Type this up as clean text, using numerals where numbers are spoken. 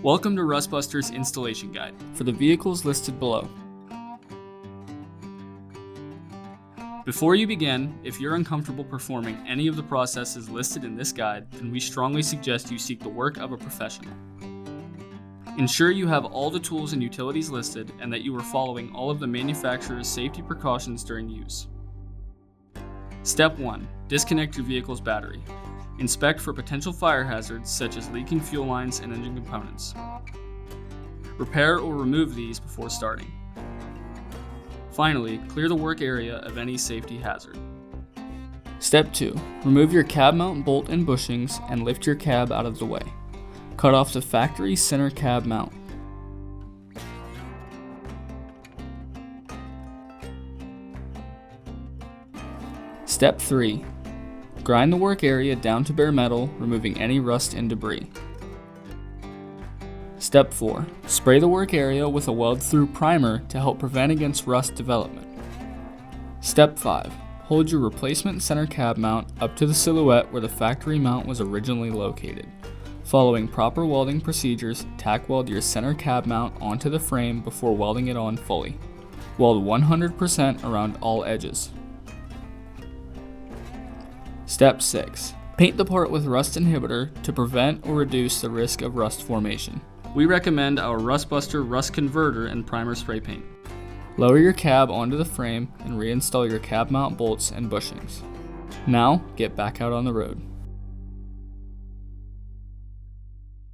Welcome to Rustbuster's installation guide for the vehicles listed below. Before you begin, if you're uncomfortable performing any of the processes listed in this guide, then we strongly suggest you seek the work of a professional. Ensure you have all the tools and utilities listed and that you are following all of the manufacturer's safety precautions during use. Step 1. Disconnect your vehicle's battery. Inspect for potential fire hazards such as leaking fuel lines and engine components. Repair or remove these before starting. Finally, clear the work area of any safety hazard. Step 2. Remove your cab mount bolt and bushings and lift your cab out of the way. Cut off the factory center cab mount. Step 3. Grind the work area down to bare metal, removing any rust and debris. Step 4. Spray the work area with a weld-through primer to help prevent against rust development. Step 5. Hold your replacement center cab mount up to the silhouette where the factory mount was originally located. Following proper welding procedures, tack weld your center cab mount onto the frame before welding it on fully. Weld 100% around all edges. Step 6. Paint the part with rust inhibitor to prevent or reduce the risk of rust formation. We recommend our Rustbuster Rust Converter and Primer Spray Paint. Lower your cab onto the frame and reinstall your cab mount bolts and bushings. Now, get back out on the road.